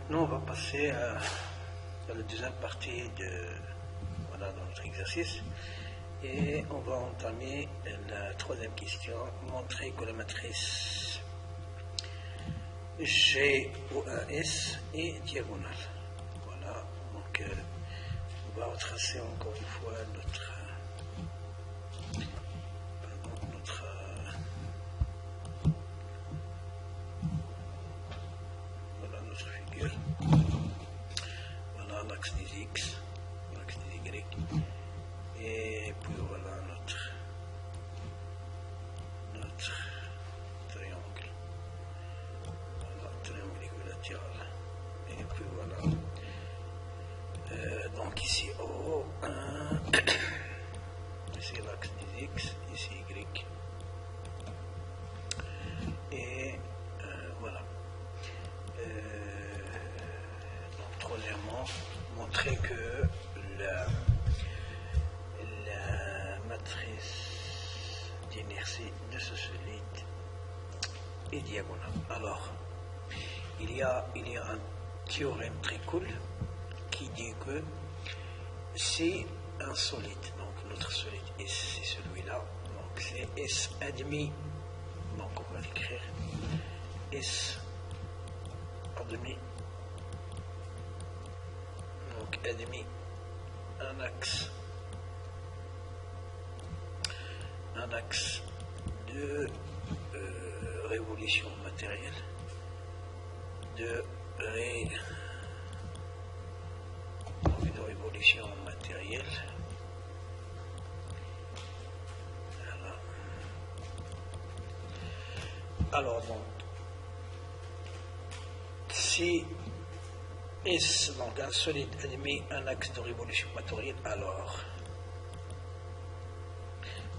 Maintenant, on va passer à la deuxième partie dans notre exercice. Et on va entamer la troisième question. Montrer que la matrice GOAS est diagonale. Voilà, donc on va retracer encore une fois notre figure. Voilà l'axe des X, l'axe des Y. Et puis voilà notre triangle. Voilà, triangle équilatéral. Et puis voilà. Donc ici O1, ici l'axe des X, ici Y. Et voilà. Donc troisièmement, montrer que la matrice d'inertie de ce solide est diagonale. Alors, il y a un théorème très cool qui dit que c'est un solide, donc notre solide c'est celui-là, donc c'est S admis, donc on va l'écrire S admis, donc admis un axe de révolution matérielle, de révolution matérielle. Voilà. Alors donc, si S, donc un solide admet un axe de révolution matérielle, alors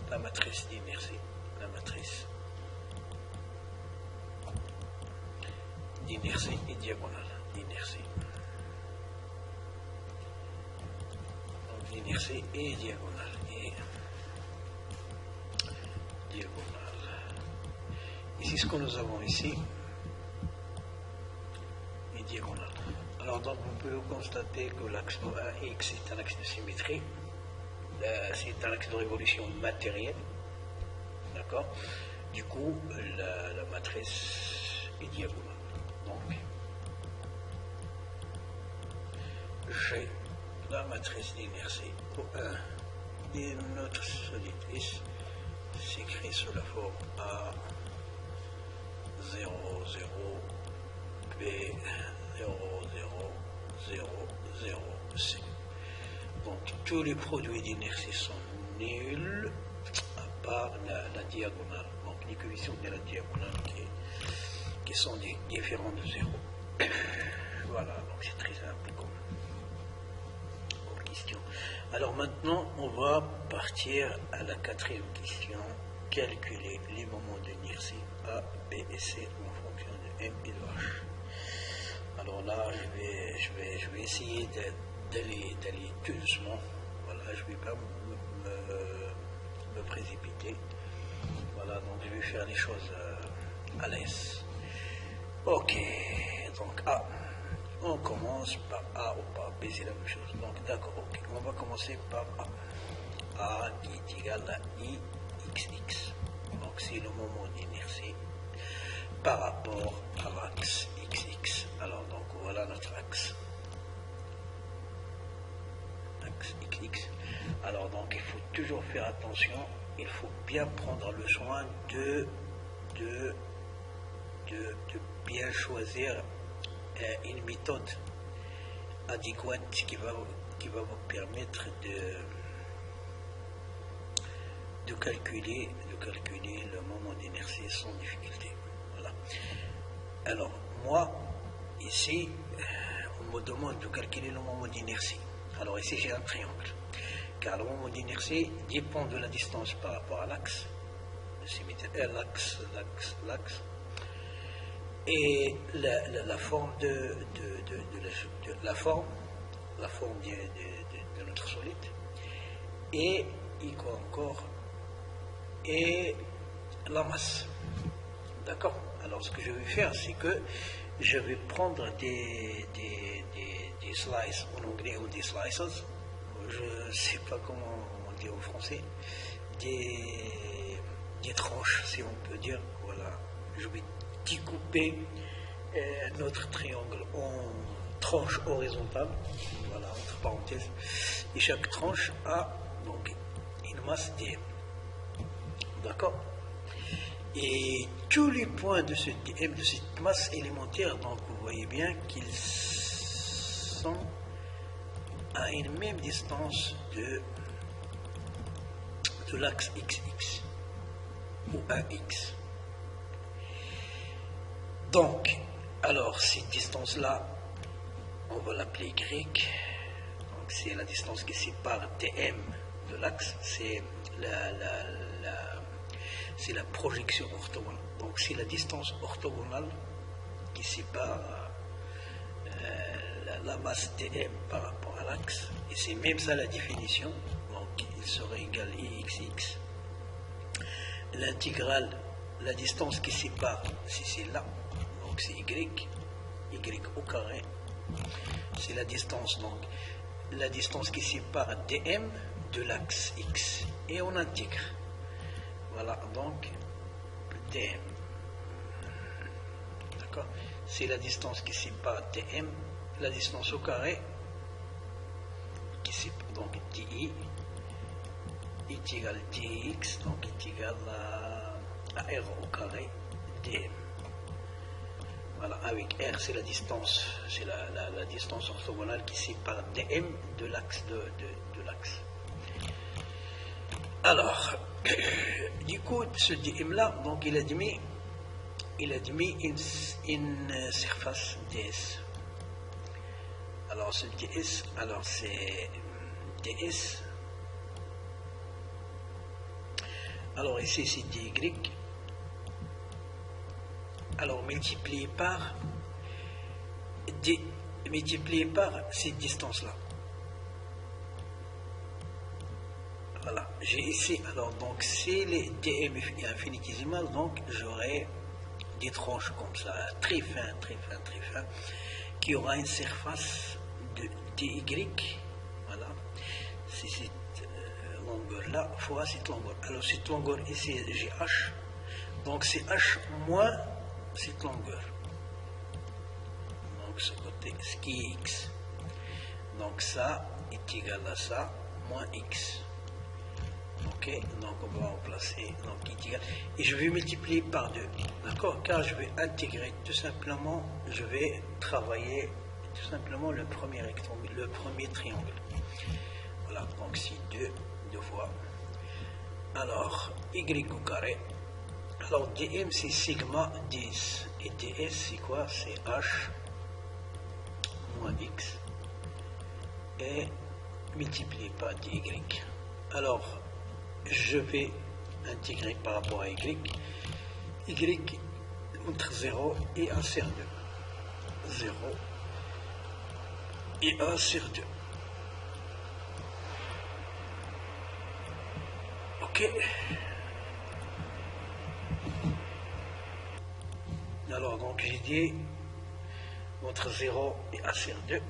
la matrice d'inertie, est diagonale, donc l'inertie est diagonale, Ici, ce que nous avons ici est diagonale. Alors donc, vous pouvez constater que l'axe OAX est un axe de symétrie. C'est un axe de révolution matérielle, d'accord. Du coup, la matrice est diagonale. Donc, j'ai la matrice d'inertie O1 et notre solide S s'écrit sous la forme A 0, 0, B 0, 0, 0, 0, C. Donc tous les produits d'inertie sont nuls à part la diagonale, donc les coefficients de la diagonale qui sont différents de 0. Voilà, donc c'est très simple comme question. Alors maintenant on va partir à la quatrième question, calculer les moments d'inertie A, B et C en fonction de M et de H. Alors là je vais essayer d'aller tout doucement. Voilà, je ne vais pas me précipiter. Voilà, donc je vais faire les choses à l'aise. Ok, donc A. On commence par A ou par B, c'est la même chose. Donc d'accord, ok. On va commencer par A. A qui est égal à IXX. Donc c'est le moment d'inertie par rapport à l'axe XX. Alors donc voilà notre axe. XX. Alors donc il faut toujours faire attention, il faut bien prendre le soin de bien choisir une méthode adéquate qui va vous permettre de calculer le moment d'inertie sans difficulté. Voilà. Alors moi ici on me demande de calculer le moment d'inertie. Alors ici j'ai un triangle, car le moment d'inertie dépend de la distance par rapport à l'axe, l'axe, et la forme de notre solide, et quoi encore, et la masse. D'accord. Alors ce que je vais faire, c'est que je vais prendre des slices en anglais ou des slices, je ne sais pas comment on dit en français, des tranches si on peut dire, voilà, je vais découper notre triangle en tranches horizontales, voilà, entre parenthèses, et chaque tranche a donc une masse dm, d'accord. Et tous les points de ce dm, de cette masse élémentaire, donc vous voyez bien qu'ils sont à une même distance de l'axe xx ou 1x. Donc, alors cette distance-là, on va l'appeler y. Donc c'est la distance qui sépare dm de l'axe, c'est la projection orthogonale. Donc c'est la distance orthogonale qui sépare la masse dm par rapport à l'axe, et c'est même ça la définition. Donc il serait égal à ixx. L'intégrale, la distance qui sépare, c'est celle-là, donc c'est y au carré, c'est la distance, donc la distance qui sépare dm de l'axe x, et on intègre, voilà, donc dm, d'accord, c'est la distance qui sépare dm, la distance au carré qui sépare, donc di est égal à dx, donc est égal à r au carré dm. Voilà, avec r c'est la distance, c'est la distance orthogonale qui sépare dm de l'axe de l'axe. Alors, du coup, ce dm là, donc il admet une surface ds. Alors ce ds, alors c'est ds. Alors ici c'est dy, alors multiplié par cette distance là, voilà, j'ai ici, alors donc c'est les dm infinitésimales, donc j'aurai des tranches comme ça, très fin, qui aura une surface de dy, voilà, c'est cette longueur là fois cette longueur. Alors cette longueur ici j'ai h, donc c'est h moins cette longueur, donc ce côté, ce qui est x, donc ça est égal à ça moins x. Ok, donc on va remplacer, donc est égal, et je vais multiplier par 2, d'accord, car je vais intégrer tout simplement, je vais travailler tout simplement le premier rectangle, le premier triangle. Voilà, donc c'est 2 fois, alors y au carré, alors dm c'est sigma 10, et ds c'est quoi, c'est h moins x, et multiplié par dy. Alors je vais intégrer par rapport à y entre 0 et 1 sur 2, 0 et 1 sur 2. Ok, alors donc j'ai dit entre 0 et 1 sur 2.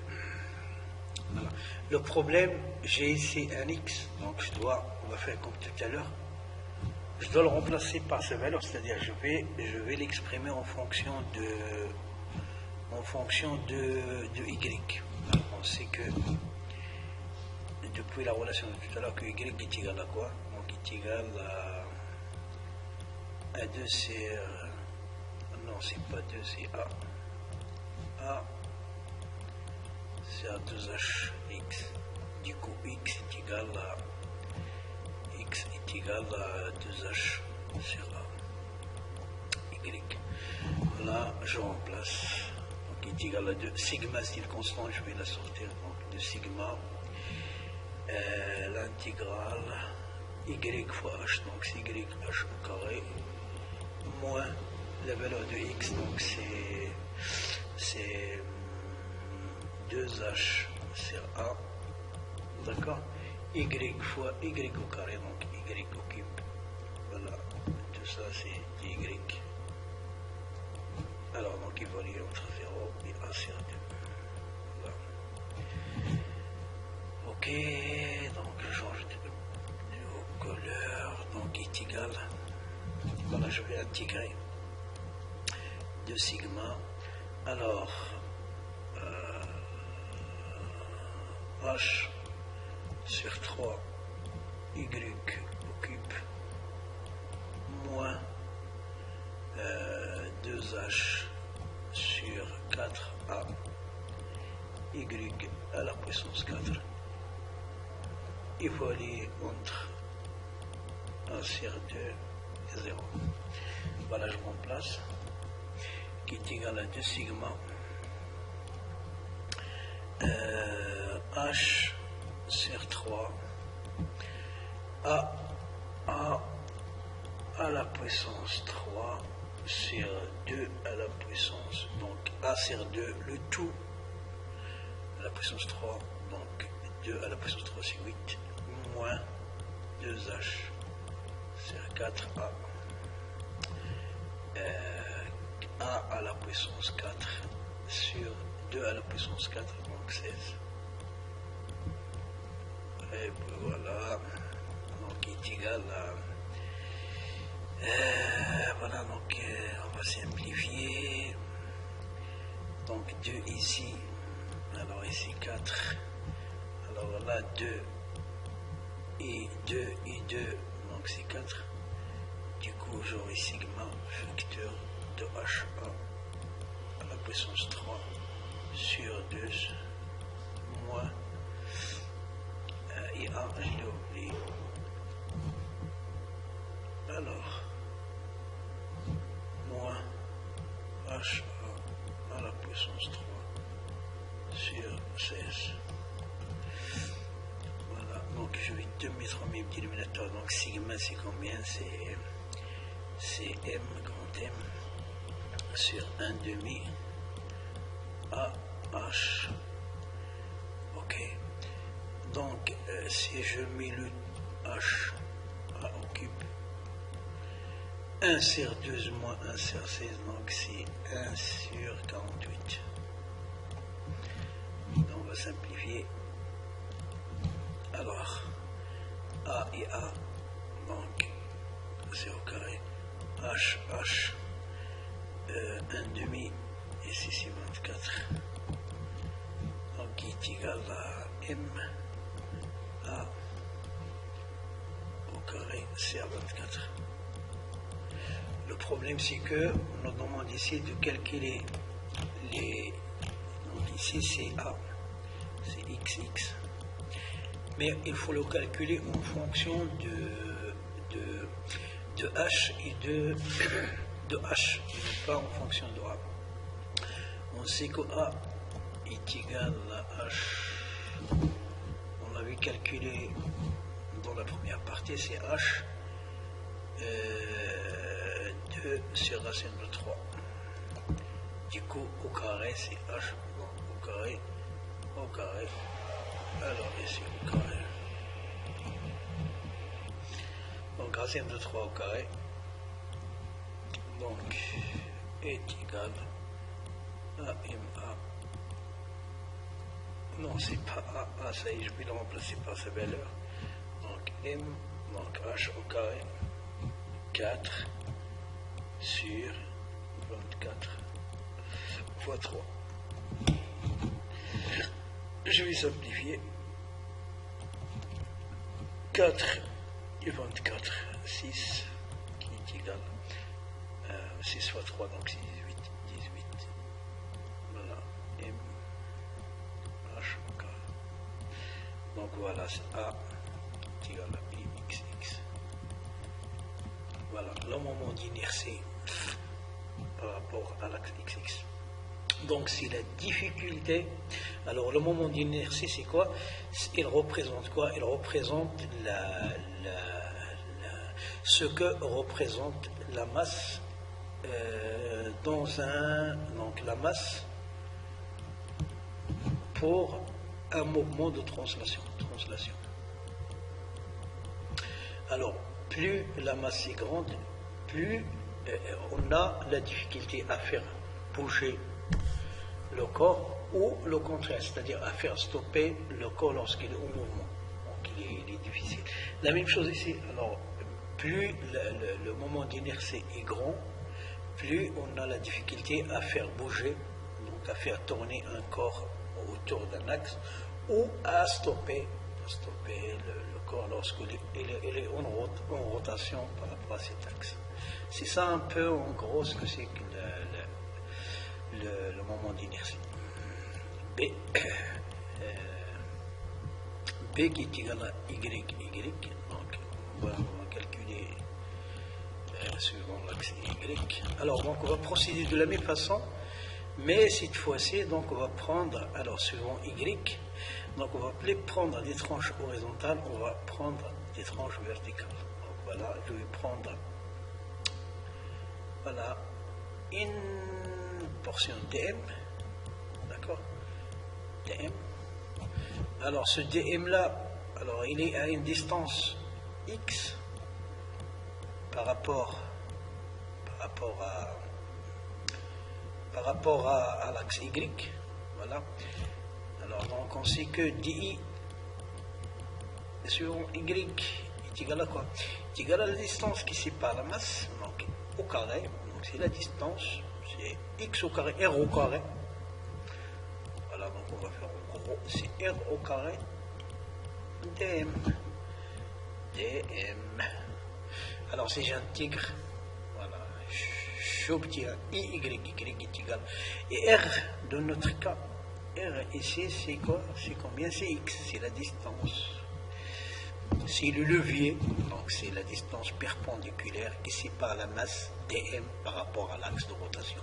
Voilà. Le problème, j'ai ici un x, donc on va faire comme tout à l'heure, je dois le remplacer par sa valeur, c'est-à-dire je vais l'exprimer en fonction de y. Alors, on sait que depuis la relation de tout à l'heure que y est égal à quoi? Donc est égal à 2 c'est non, c'est pas 2, c'est a c'est à 2h x, du coup x est égal à 2h sur a y. Là je remplace, donc est égal à 2, sigma c'est une constante, je vais la sortir, donc de sigma l'intégrale y fois h, donc c'est y h au carré moins la valeur de x, donc c'est 2h sur a, d'accord, y fois y au carré, donc y au cube, voilà, tout ça c'est y Alors, donc, évolue entre 0 et A sur 2. Voilà. Ok, donc je change de couleur, donc est égal. Voilà, je vais intégrer 2 sigma. Alors, H sur 3 Y au cube moins 2H sur 4A Y à la puissance 4. Il faut aller entre 1 sur 2 et 0. Voilà, je remplace, qui est égal à 2 sigma H sur 3 A à la puissance 3 sur 2 à la puissance, donc A sur 2, le tout à la puissance 3, donc 2 à la puissance 3 c'est 8, moins 2H sur 4A. A à la puissance 4 sur 2 à la puissance 4, donc 16. Et voilà, donc il est égal à... voilà, donc on va simplifier. Donc 2 ici, alors ici 4. Alors là 2 et 2 et 2, donc c'est 4. Du coup j'aurai sigma facteur de HA à la puissance 3 sur 2 moins et A, je l'ai oublié. Alors, moins HA à la puissance 3 sur 16. Voilà, donc je vais te mettre en même dénominateur. Donc sigma c'est combien? C'est M grand M sur 1 demi AH. Ok. Donc si je mets le H A au cube, 1 sur 2 moins 1 sur 16, donc c'est 1 sur 48. Donc on va simplifier. Alors, A et A, donc c'est au carré. H, 1 demi, et ici c'est 24. Donc qui est égal à M, A au carré, c'est à 24. Le problème c'est que on nous demande ici de calculer les... Donc ici c'est A, c'est XX. Mais il faut le calculer en fonction de H et de H, et pas en fonction de A. On sait que A est égal à H. On l'avait calculé dans la première partie, c'est H 2 sur racine de 3. Du coup, au carré, c'est H au carré, au carré. Alors ici, au carré. Donc, racine de 3 au carré. Donc, est égal à MA. Non, c'est pas A, ça y est, je vais le remplacer par sa valeur. Donc, M, donc H au carré, 4 sur 24 fois 3. Je vais simplifier. 4 et 24, 6, qui est égal à 6 fois 3, donc c'est 18. Voilà, M, H au carré. Donc voilà, c'est A qui est égal à XX. Voilà, le moment d'inertie par rapport à l'axe XX. Donc c'est la difficulté. Alors le moment d'inertie c'est quoi? Il représente quoi? Il représente ce que représente la masse donc la masse pour un mouvement de translation. Alors plus la masse est grande, plus on a la difficulté à faire bouger le corps, ou le contraire, c'est-à-dire à faire stopper le corps lorsqu'il est au mouvement. Donc il est difficile. La même chose ici. Alors, plus le moment d'inertie est grand, plus on a la difficulté à faire bouger, donc à faire tourner un corps autour d'un axe, ou à stopper le corps lorsqu'il est en rotation par rapport à cet axe. C'est ça un peu en gros ce que c'est que le moment d'inertie. B qui est égal à y, donc on va calculer suivant l'axe y. Alors donc on va procéder de la même façon, mais cette fois-ci donc on va prendre, alors suivant y, donc on va plus prendre des tranches horizontales, on va prendre des tranches verticales. Donc voilà, je vais prendre voilà une portion dm, d'accord, dm. Alors ce dm là, alors il est à une distance x par rapport à l'axe y, voilà. Alors donc on sait que di sur y est égal à quoi? Est égal à la distance qui sépare la masse, donc au carré, donc c'est la distance, c'est x au carré, r au carré. Voilà, donc on va faire en gros, c'est r au carré dm. Alors si j'intègre, voilà, j'obtiens y est égal, et r de notre cas, r ici c'est quoi? C'est combien? C'est x, c'est la distance. C'est le levier, donc c'est la distance perpendiculaire qui sépare la masse dm par rapport à l'axe de rotation.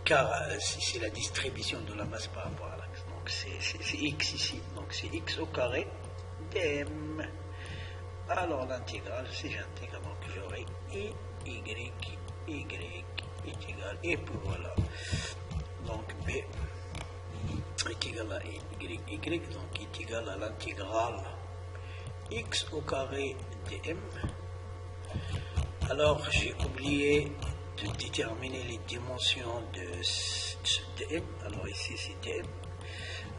Car c'est la distribution de la masse par rapport à l'axe. Donc c'est x ici, donc c'est x au carré dm. Alors l'intégrale, si j'intègre, donc j'aurai y est égal, et puis voilà. Donc b est égal à y, donc est égal à l'intégrale x au carré dm. Alors j'ai oublié de déterminer les dimensions de ce dm. Alors ici c'est dm.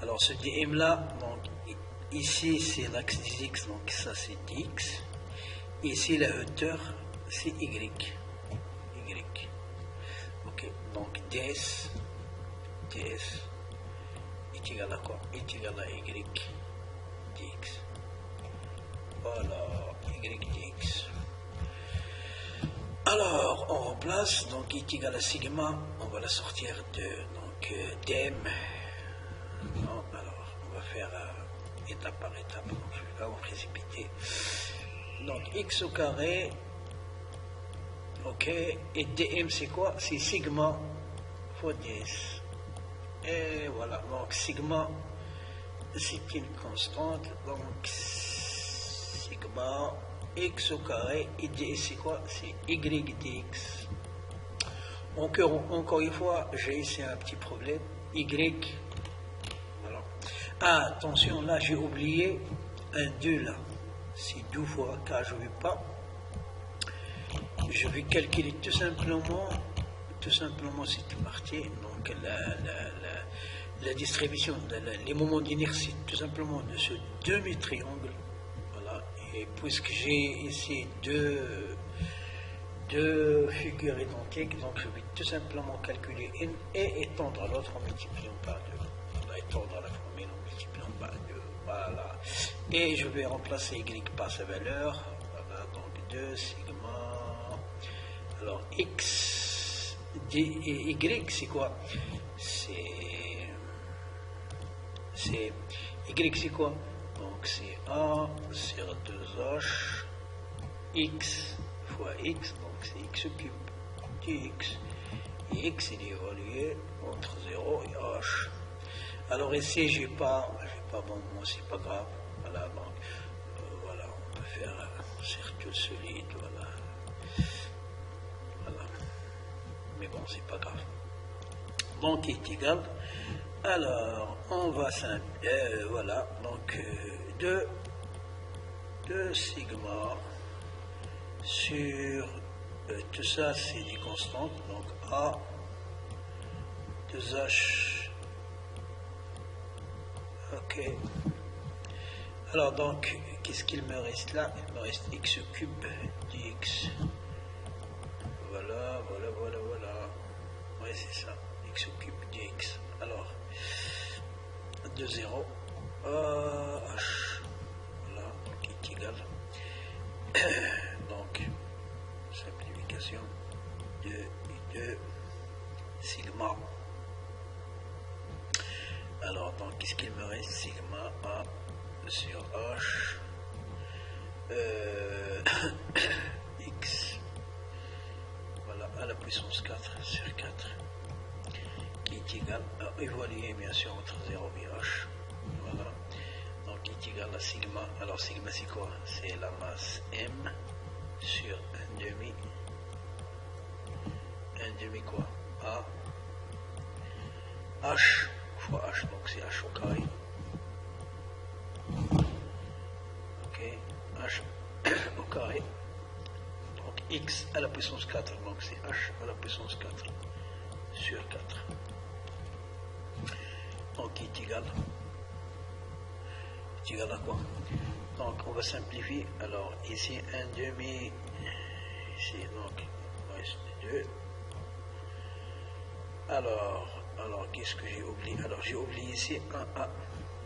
Alors ce dm là, donc ici c'est l'axe des x, donc ça c'est dx. Ici la hauteur c'est y. Ok, donc ds est égal à quoi? Est égal à y dx. Voilà, y dx. Alors, on remplace, donc est égal à sigma, on va la sortir de donc dm. Non, alors, on va faire étape par étape, donc je ne vais pas me précipiter. Donc, x au carré, ok, et dm c'est quoi? C'est sigma fois ds. Et voilà, donc sigma, c'est une constante, donc sigma x au carré, et ds c'est quoi? C'est y dx. Encore une fois, j'ai ici un petit problème, y, voilà. Ah, attention, là j'ai oublié un 2 là, c'est 2 fois, car je ne vais pas, je vais calculer tout simplement cette partie, donc la distribution, les moments d'inertie, tout simplement de ce demi-triangle. Voilà. Et puisque j'ai ici deux figures identiques, donc je vais tout simplement calculer une et étendre l'autre en multipliant par 2. Voilà, étendre la première en multipliant par 2. Voilà. Et je vais remplacer y par sa valeur. Voilà, donc 2 sigma. Alors x et y c'est quoi? C'est y c'est quoi? Donc c'est a sur 2h x fois x, donc c'est x cube dx. Et x il est évalué entre 0 et h. Alors ici j'ai pas bon, moi c'est pas grave. Voilà, donc voilà, on peut faire un cercle solide, voilà. Voilà. Mais bon, c'est pas grave. Donc est égal. Alors, on va voilà, donc 2 sigma sur tout ça, c'est des constantes, donc A 2h. Ok. Alors donc, qu'est-ce qu'il me reste là? Il me reste x cube dx. Voilà. Ouais, c'est ça. X cube dx. Alors, 2, 0. H. Voilà, qui est égal. Donc, simplification. 2 et 2. Sigma. Alors, donc, qu'est-ce qu'il me reste? Sigma A sur H. X. Voilà, à la puissance 4 sur 4. Qui est égal à évaluer, bien sûr, entre 0 et H. Voilà. Donc, qui est égal à sigma. Alors, sigma, c'est quoi? C'est la masse M sur 1/2. 1/2 quoi? A. H fois H, donc c'est H au carré. Ok, H au carré. Donc X à la puissance 4, donc c'est H à la puissance 4 sur 4. Donc qui est égal à quoi? Donc on va simplifier. Alors ici 1/2, ici donc il reste 2. Alors qu'est-ce que j'ai oublié? Alors j'ai oublié ici un A,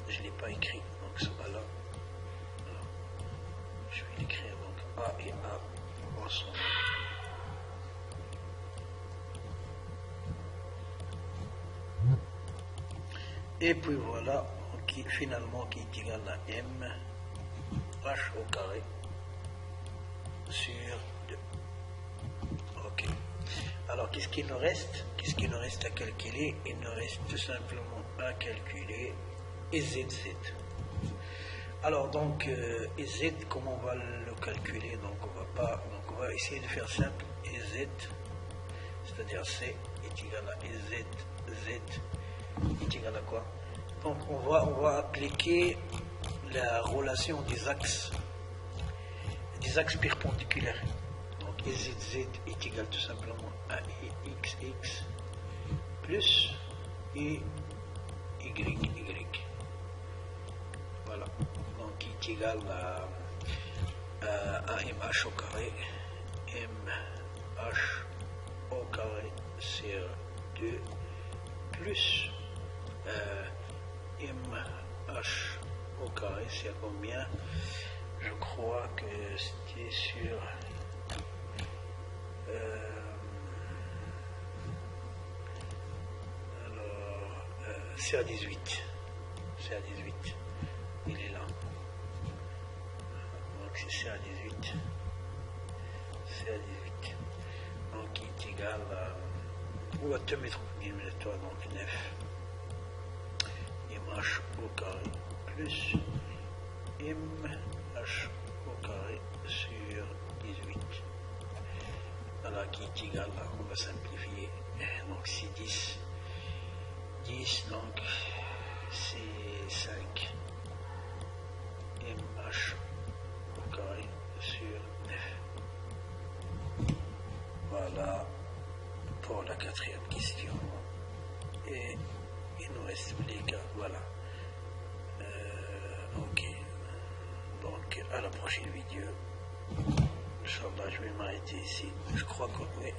je ne l'ai pas écrit, donc ça va là. Alors, je vais l'écrire, donc A et A ensemble. Et puis voilà, finalement qui est égal à M H au carré sur 2. Ok. Alors, qu'est-ce qu'il nous reste? Qu'est-ce qu'il nous reste à calculer? Il nous reste tout simplement à calculer EZZ. Alors, donc, EZ, comment on va le calculer? Donc, on va essayer de faire simple. EZ, c'est-à-dire C est égal à EZ, Z est égal à quoi? Donc, on va appliquer la relation des axes perpendiculaires. Donc EZZ est égal tout simplement à XX plus EYY. Voilà. Donc qui est égal à MH au carré. MH au carré sur 2 plus MH au carré, c'est combien? Je crois que c'était sur c'est à 18. C'est à 18. Il est là. Donc c'est à 18. C'est à 18. Donc il est égal à. Ou à 2 mètres toi, donc 9. MH au carré plus MH au carré sur 18. Voilà qui est égal à, on va simplifier. Donc c'est 10. 10, donc c'est 5 MH au carré sur 9. Voilà pour la 4e question. Et il nous reste les cas, voilà. Ok. Donc à la prochaine vidéo. Inch'Allah, je vais m'arrêter ici. Je crois que oui.